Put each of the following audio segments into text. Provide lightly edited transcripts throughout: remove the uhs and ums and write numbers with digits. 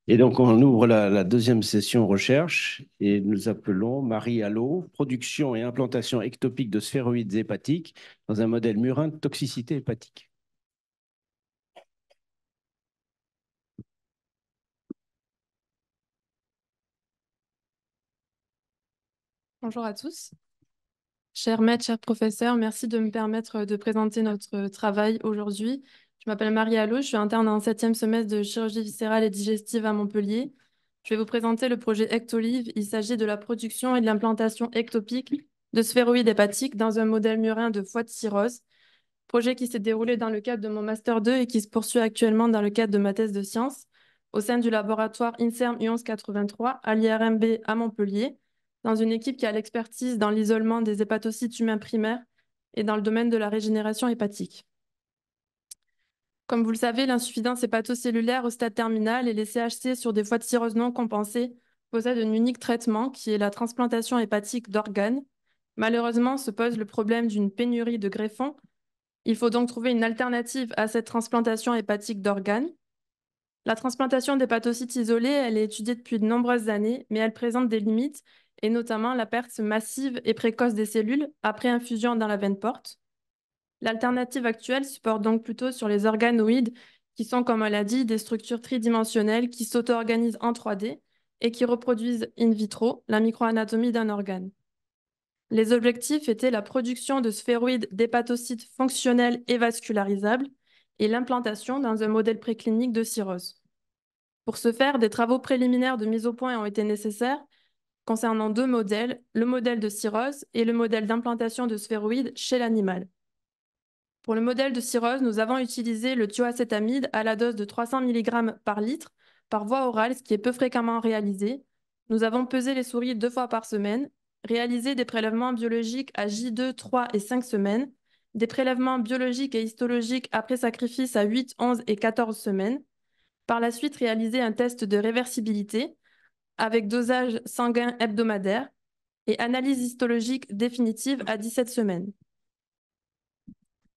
Et donc, on ouvre la deuxième session recherche et nous appelons Marie Allot, production et implantation ectopique de sphéroïdes hépatiques dans un modèle murin de toxicité hépatique. Bonjour à tous. Chers maîtres, chers professeurs, merci de me permettre de présenter notre travail aujourd'hui. Je m'appelle Marie Allo, je suis interne en 7e semestre de chirurgie viscérale et digestive à Montpellier. Je vais vous présenter le projet Ectolive. Il s'agit de la production et de l'implantation ectopique de sphéroïdes hépatiques dans un modèle murin de foie de cirrhose. Projet qui s'est déroulé dans le cadre de mon Master 2 et qui se poursuit actuellement dans le cadre de ma thèse de sciences au sein du laboratoire INSERM U1183 à l'IRMB à Montpellier, dans une équipe qui a l'expertise dans l'isolement des hépatocytes humains primaires et dans le domaine de la régénération hépatique. Comme vous le savez, l'insuffisance hépatocellulaire au stade terminal et les CHC sur des foies de cirrhose non compensées possèdent un unique traitement qui est la transplantation hépatique d'organes. Malheureusement, se pose le problème d'une pénurie de greffons. Il faut donc trouver une alternative à cette transplantation hépatique d'organes. La transplantation d'hépatocytes isolés, elle est étudiée depuis de nombreuses années, mais elle présente des limites, et notamment la perte massive et précoce des cellules après infusion dans la veine porte. L'alternative actuelle se porte donc plutôt sur les organoïdes, qui sont, comme on l'a dit, des structures tridimensionnelles qui s'auto-organisent en 3D et qui reproduisent in vitro la microanatomie d'un organe. Les objectifs étaient la production de sphéroïdes d'hépatocytes fonctionnels et vascularisables et l'implantation dans un modèle préclinique de cirrhose. Pour ce faire, des travaux préliminaires de mise au point ont été nécessaires concernant deux modèles, le modèle de cirrhose et le modèle d'implantation de sphéroïdes chez l'animal. Pour le modèle de cirrhose, nous avons utilisé le thioacétamide à la dose de 300 mg par litre par voie orale, ce qui est peu fréquemment réalisé. Nous avons pesé les souris 2 fois par semaine, réalisé des prélèvements biologiques à J2, 3 et 5 semaines, des prélèvements biologiques et histologiques après sacrifice à 8, 11 et 14 semaines. Par la suite, réalisé un test de réversibilité avec dosage sanguin hebdomadaire et analyse histologique définitive à 17 semaines.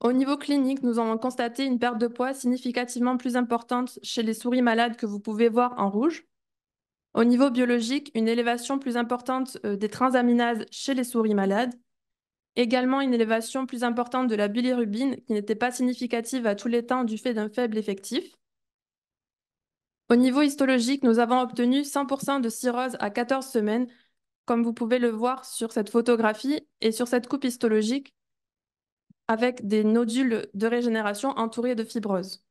Au niveau clinique, nous avons constaté une perte de poids significativement plus importante chez les souris malades que vous pouvez voir en rouge. Au niveau biologique, une élévation plus importante des transaminases chez les souris malades. Également une élévation plus importante de la bilirubine qui n'était pas significative à tous les temps du fait d'un faible effectif. Au niveau histologique, nous avons obtenu 100% de cirrhose à 14 semaines, comme vous pouvez le voir sur cette photographie et sur cette coupe histologique, avec des nodules de régénération entourés de fibrose.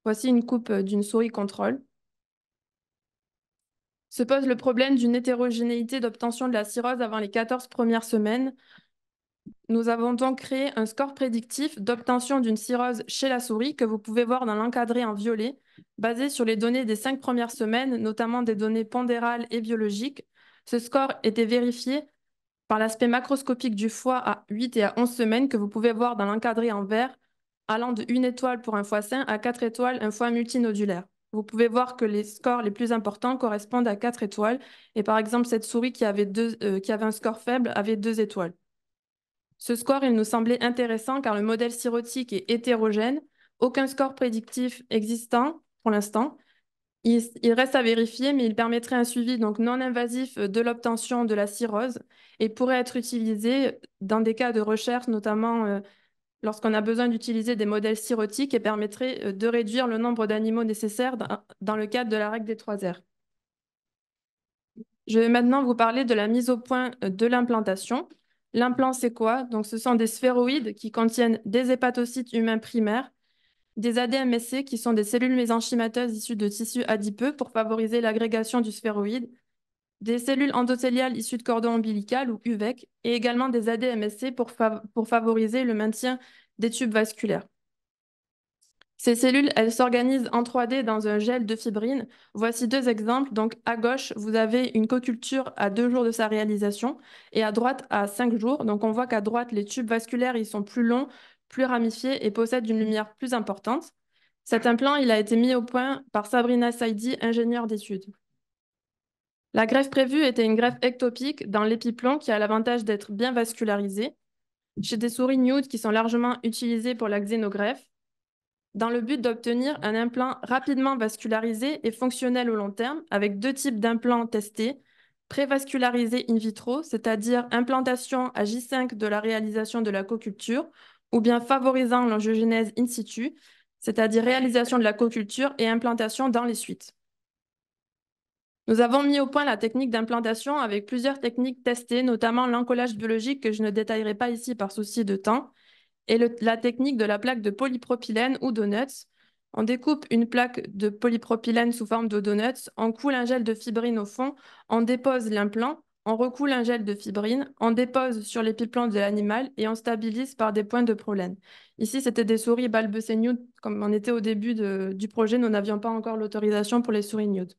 Voici une coupe d'une souris contrôle. Se pose le problème d'une hétérogénéité d'obtention de la cirrhose avant les 14 premières semaines. Nous avons donc créé un score prédictif d'obtention d'une cirrhose chez la souris que vous pouvez voir dans l'encadré en violet, basé sur les données des 5 premières semaines, notamment des données pondérales et biologiques. Ce score était vérifié par l'aspect macroscopique du foie à 8 et à 11 semaines que vous pouvez voir dans l'encadré en vert, allant de 1 étoile pour un foie sain à 4 étoiles un foie multinodulaire. Vous pouvez voir que les scores les plus importants correspondent à 4 étoiles. Et par exemple, cette souris qui avait un score faible avait 2 étoiles. Ce score, il nous semblait intéressant car le modèle cirrhotique est hétérogène. Aucun score prédictif existant pour l'instant. Il reste à vérifier, mais il permettrait un suivi donc non invasif de l'obtention de la cirrhose et pourrait être utilisé dans des cas de recherche, notamment lorsqu'on a besoin d'utiliser des modèles cirrhotiques et permettrait de réduire le nombre d'animaux nécessaires dans le cadre de la règle des 3 R. Je vais maintenant vous parler de la mise au point de l'implantation. L'implant, c'est quoi? Donc, ce sont des sphéroïdes qui contiennent des hépatocytes humains primaires, des ADMSC qui sont des cellules mésenchymateuses issues de tissus adipeux pour favoriser l'agrégation du sphéroïde, des cellules endothéliales issues de cordon ombilical ou UVEC, et également des ADMSC pour favoriser le maintien des tubes vasculaires. Ces cellules, elles s'organisent en 3D dans un gel de fibrine. Voici deux exemples. Donc, à gauche, vous avez une coculture à 2 jours de sa réalisation et à droite, à 5 jours. Donc, on voit qu'à droite, les tubes vasculaires, ils sont plus longs, plus ramifiés et possèdent une lumière plus importante. Cet implant, il a été mis au point par Sabrina Saidi, ingénieure d'études. La greffe prévue était une greffe ectopique dans l'épiplomb qui a l'avantage d'être bien vascularisé. Chez des souris nude qui sont largement utilisées pour la xénogreffe, dans le but d'obtenir un implant rapidement vascularisé et fonctionnel au long terme, avec deux types d'implants testés: prévascularisé in vitro, c'est-à-dire implantation à J5 de la réalisation de la coculture, ou bien favorisant l'angiogénèse in situ, c'est-à-dire réalisation de la coculture et implantation dans les suites. Nous avons mis au point la technique d'implantation avec plusieurs techniques testées, notamment l'encollage biologique que je ne détaillerai pas ici par souci de temps, et la technique de la plaque de polypropylène ou donuts. On découpe une plaque de polypropylène sous forme de donuts, on coule un gel de fibrine au fond, on dépose l'implant, on recoule un gel de fibrine, on dépose sur l'épiplante de l'animal et on stabilise par des points de prolène. Ici, c'était des souris bulbous nude, comme on était au début du projet, nous n'avions pas encore l'autorisation pour les souris nude.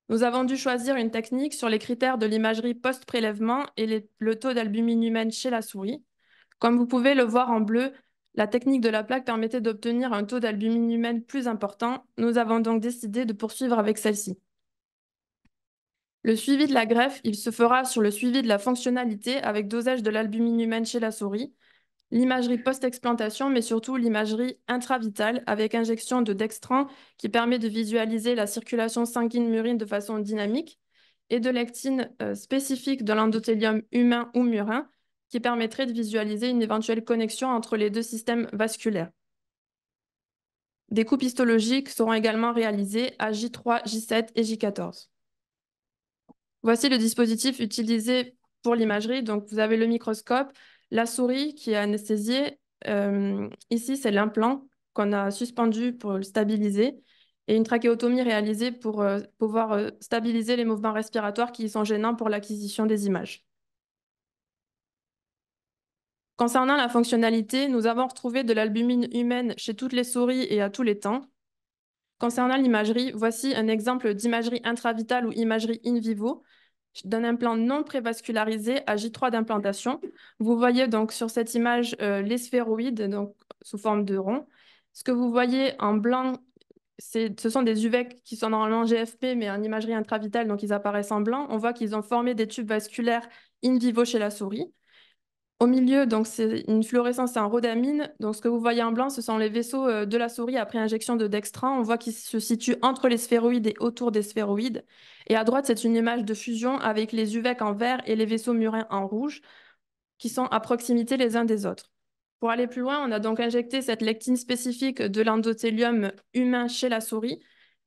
Nous avons dû choisir une technique sur les critères de l'imagerie post-prélèvement et le taux d'albumine humaine chez la souris. Comme vous pouvez le voir en bleu, la technique de la plaque permettait d'obtenir un taux d'albumine humaine plus important. Nous avons donc décidé de poursuivre avec celle-ci. Le suivi de la greffe, il se fera sur le suivi de la fonctionnalité avec dosage de l'albumine humaine chez la souris, l'imagerie post-explantation, mais surtout l'imagerie intravitale avec injection de dextran qui permet de visualiser la circulation sanguine-murine de façon dynamique, et de lectine spécifique de l'endothélium humain ou murin qui permettrait de visualiser une éventuelle connexion entre les deux systèmes vasculaires. Des coupes histologiques seront également réalisées à J3, J7 et J14. Voici le dispositif utilisé pour l'imagerie. Donc, vous avez le microscope, la souris qui est anesthésiée. Ici, c'est l'implant qu'on a suspendu pour le stabiliser et une trachéotomie réalisée pour pouvoir stabiliser les mouvements respiratoires qui sont gênants pour l'acquisition des images. Concernant la fonctionnalité, nous avons retrouvé de l'albumine humaine chez toutes les souris et à tous les temps. Concernant l'imagerie, voici un exemple d'imagerie intravitale ou imagerie in vivo d'un implant non prévascularisé à J3 d'implantation. Vous voyez donc sur cette image les sphéroïdes donc, sous forme de rond. Ce que vous voyez en blanc, ce sont des UVEC qui sont normalement GFP, mais en imagerie intravitale, donc ils apparaissent en blanc. On voit qu'ils ont formé des tubes vasculaires in vivo chez la souris. Au milieu, donc c'est une fluorescence, c'est un rhodamine. Donc ce que vous voyez en blanc, ce sont les vaisseaux de la souris après injection de dextran. On voit qu'ils se situent entre les sphéroïdes et autour des sphéroïdes. Et à droite, c'est une image de fusion avec les UVEC en vert et les vaisseaux murins en rouge, qui sont à proximité les uns des autres. Pour aller plus loin, on a donc injecté cette lectine spécifique de l'endothélium humain chez la souris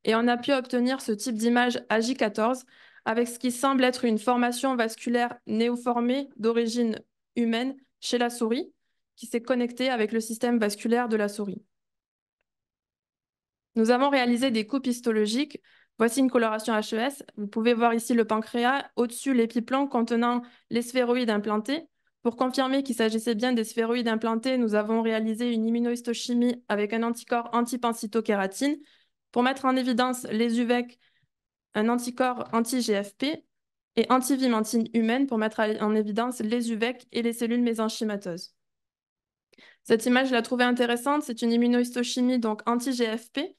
et on a pu obtenir ce type d'image à J14 avec ce qui semble être une formation vasculaire néoformée d'origine humaine chez la souris qui s'est connectée avec le système vasculaire de la souris. Nous avons réalisé des coupes histologiques. Voici une coloration HES. Vous pouvez voir ici le pancréas, au-dessus l'épiplan contenant les sphéroïdes implantés. Pour confirmer qu'il s'agissait bien des sphéroïdes implantés, nous avons réalisé une immunohistochimie avec un anticorps anti-pancytokératine pour mettre en évidence les UVEC, un anticorps anti-GFP et anti-vimentine humaine pour mettre en évidence les UVEC et les cellules mésenchymateuses. Cette image, je la trouvais intéressante. C'est une immunohistochimie donc anti-GFP.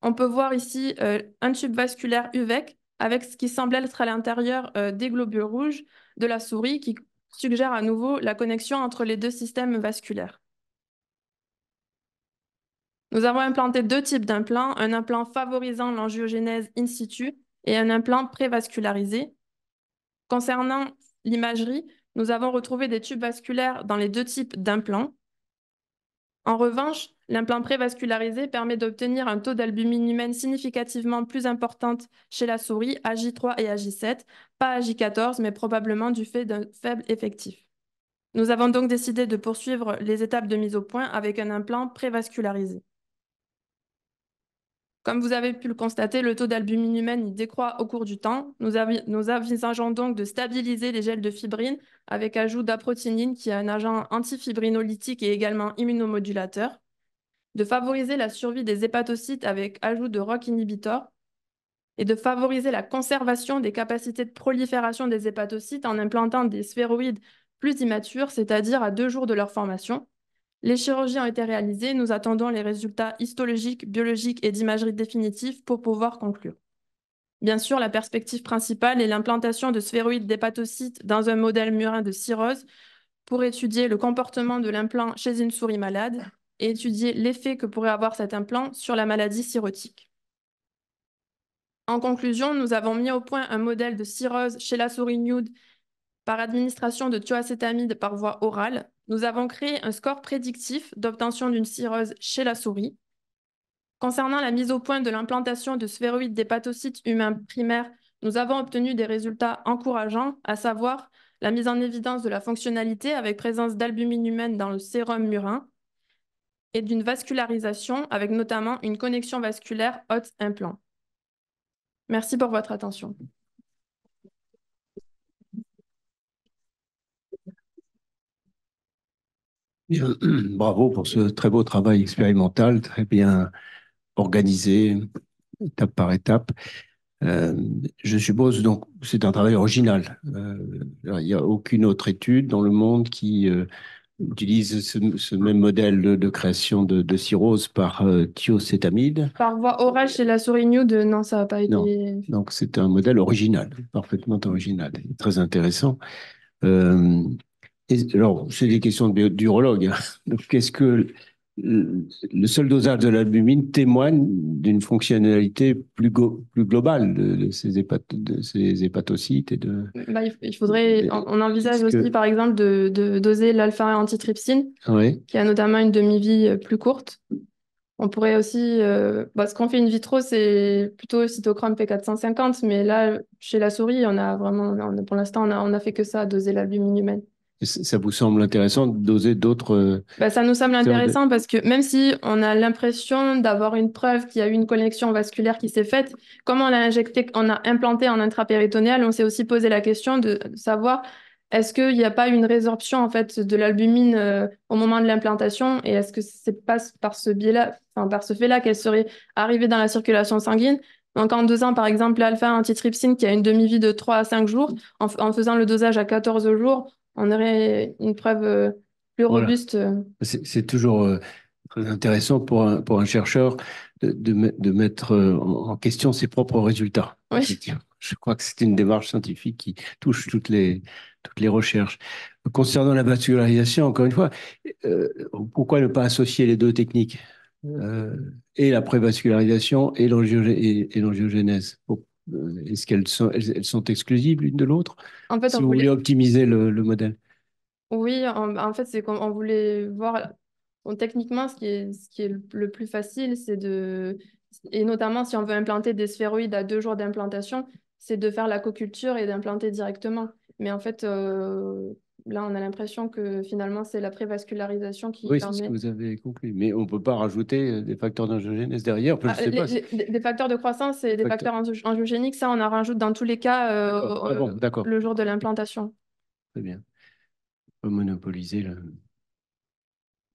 On peut voir ici un tube vasculaire UVEC avec ce qui semble être à l'intérieur des globules rouges de la souris qui suggère à nouveau la connexion entre les deux systèmes vasculaires. Nous avons implanté deux types d'implants, un implant favorisant l'angiogénèse in situ et un implant prévascularisé. Concernant l'imagerie, nous avons retrouvé des tubes vasculaires dans les deux types d'implants. En revanche, l'implant prévascularisé permet d'obtenir un taux d'albumine humaine significativement plus important chez la souris à J3 et à J7, pas à J14, mais probablement du fait d'un faible effectif. Nous avons donc décidé de poursuivre les étapes de mise au point avec un implant prévascularisé. Comme vous avez pu le constater, le taux d'albumine humaine décroît au cours du temps. Nous envisageons donc de stabiliser les gels de fibrine avec ajout d'aprotinine qui est un agent antifibrinolytique et également immunomodulateur, de favoriser la survie des hépatocytes avec ajout de ROCK inhibitor et de favoriser la conservation des capacités de prolifération des hépatocytes en implantant des sphéroïdes plus immatures, c'est-à-dire à 2 jours de leur formation. Les chirurgies ont été réalisées, nous attendons les résultats histologiques, biologiques et d'imagerie définitive pour pouvoir conclure. Bien sûr, la perspective principale est l'implantation de sphéroïdes d'hépatocytes dans un modèle murin de cirrhose pour étudier le comportement de l'implant chez une souris malade. et étudier l'effet que pourrait avoir cet implant sur la maladie cirrhotique. En conclusion, nous avons mis au point un modèle de cirrhose chez la souris nude par administration de thioacétamide par voie orale. Nous avons créé un score prédictif d'obtention d'une cirrhose chez la souris. Concernant la mise au point de l'implantation de sphéroïdes d'hépatocytes humains primaires, nous avons obtenu des résultats encourageants, à savoir la mise en évidence de la fonctionnalité avec présence d'albumine humaine dans le sérum murin et d'une vascularisation avec notamment une connexion vasculaire hôte-implant. Merci pour votre attention. Bien. Bravo pour ce très beau travail expérimental, très bien organisé, étape par étape. Euh, je suppose donc c'est un travail original. Il n'y a aucune autre étude dans le monde qui utilise ce même modèle de création de cirrhose par thiocétamide. Par voie orale chez la souris nude, non, ça n'a pas Non. été... Donc c'est un modèle original, parfaitement original, très intéressant. Euh, alors, c'est des questions d'urologue, hein. Donc, qu'est-ce que le seul dosage de l'albumine témoigne d'une fonctionnalité plus globale de ces hépatocytes et de. Bah, il faudrait, on envisage Est-ce aussi que, par exemple de doser l'alpha-antitrypsine, ouais, qui a notamment une demi-vie plus courte. On pourrait aussi, ce qu'on fait in vitro, c'est plutôt cytochrome P450, mais là, chez la souris, on a vraiment, pour l'instant, on a fait que ça, doser l'albumine humaine. ça vous semble intéressant de doser d'autres Bah, ça nous semble facteurs de. intéressant parce que même si on a l'impression d'avoir une preuve qu'il y a eu une connexion vasculaire qui s'est faite, comme on a injecté, on a implanté en intrapéritonéal, on s'est aussi posé la question de savoir est-ce qu'il n'y a pas une résorption en fait de l'albumine au moment de l'implantation et est-ce que c'est pas par ce biais-là, enfin, par ce fait-là qu'elle serait arrivée dans la circulation sanguine. Donc en dosant par exemple l'alpha-antitrypsine qui a une demi-vie de 3 à 5 jours, en faisant le dosage à 14 jours, on aurait une preuve plus Voilà. robuste. C'est toujours très intéressant pour un chercheur de mettre en question ses propres résultats. Oui, Je crois que c'est une démarche scientifique qui touche toutes les recherches. Concernant la vascularisation, encore une fois, euh, pourquoi ne pas associer les deux techniques, euh, et la prévascularisation et et l'angiogénèse? Est-ce elles sont exclusives l'une de l'autre en fait, si vous voulez optimiser le modèle? oui, en fait, c'est qu'on voulait voir, bon, techniquement, ce qui est le plus facile, et notamment si on veut implanter des sphéroïdes à 2 jours d'implantation, c'est de faire la coculture et d'implanter directement. Mais en fait, là, on a l'impression que finalement, c'est la prévascularisation qui Oui, c'est ce que permet. vous avez conclu. Mais on ne peut pas rajouter des facteurs d'angiogénèse derrière. Enfin, je Ah, ne sais pas. des facteurs de croissance et des Facteurs. facteurs angiogéniques, ça, on en rajoute dans tous les cas D'accord. Ah bon, d'accord. le jour de l'implantation. Très bien. On peut monopoliser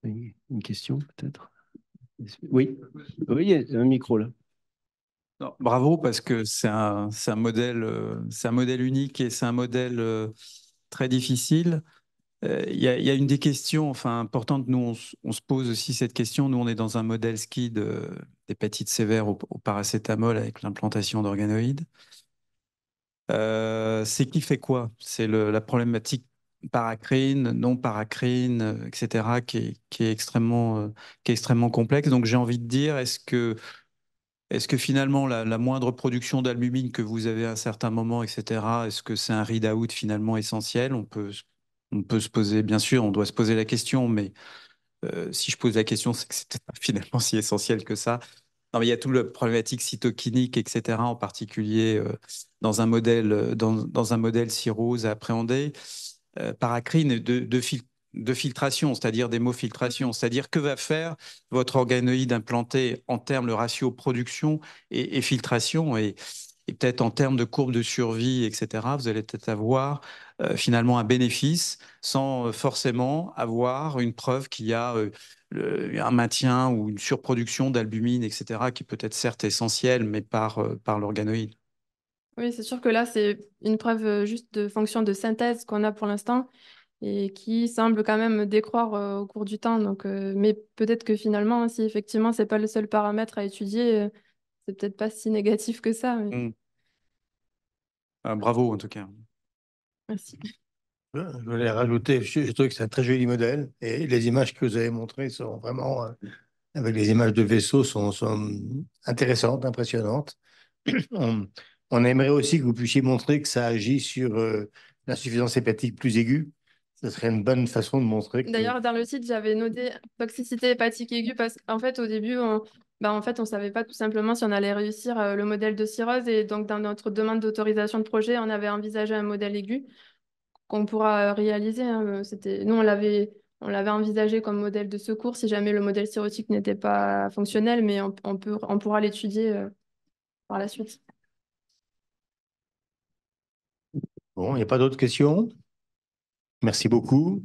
Oui, une question, peut-être? Oui. Oui, il y a un micro là. Non, bravo parce que c'est un modèle unique et c'est un modèle très difficile. Il y a une des questions enfin, importantes. Nous, on se pose aussi cette question. Nous, on est dans un modèle ski d'hépatite sévère au paracétamol avec l'implantation d'organoïdes. C'est qui fait quoi? C'est la problématique paracrine, non paracrine, etc., qui est extrêmement complexe. Donc, j'ai envie de dire, est-ce que finalement, la moindre production d'albumine que vous avez à un certain moment, etc., est-ce que c'est un readout finalement essentiel? On peut se poser, bien sûr, on doit se poser la question, mais si je pose la question, c'est que c'est peut-être pas finalement si essentiel que ça. Non, mais il y a tout le problématique cytokinique, etc., en particulier dans un modèle cirrhose à appréhender. Paracrine de filtration, c'est-à-dire d'hémofiltration, c'est-à-dire que va faire votre organoïde implanté en termes de ratio production et filtration et peut-être en termes de courbe de survie, etc. Vous allez peut-être avoir finalement un bénéfice sans forcément avoir une preuve qu'il y a un maintien ou une surproduction d'albumine, etc., qui peut être certes essentielle, mais par l'organoïde. Oui, c'est sûr que là, c'est une preuve juste de fonction de synthèse qu'on a pour l'instant et qui semble quand même décroître au cours du temps. Donc, mais peut-être que finalement, si effectivement, c'est pas le seul paramètre à étudier, c'est peut-être pas si négatif que ça. Mm. Bravo en tout cas. Merci. Je voulais rajouter, je trouve que c'est un très joli modèle et les images que vous avez montrées sont vraiment, avec les images de vaisseaux, sont intéressantes, impressionnantes. On, on aimerait aussi que vous puissiez montrer que ça agit sur l'insuffisance hépatique plus aiguë. Ce serait une bonne façon de montrer que... D'ailleurs, dans le site, j'avais noté toxicité hépatique aiguë parce qu'en fait, au début, on savait pas tout simplement si on allait réussir le modèle de cirrhose. Et donc, dans notre demande d'autorisation de projet, on avait envisagé un modèle aigu qu'on pourra réaliser, hein. Nous, on l'avait envisagé comme modèle de secours si jamais le modèle cirrhotique n'était pas fonctionnel, mais on pourra l'étudier par la suite. Bon, il n'y a pas d'autres questions? Merci beaucoup.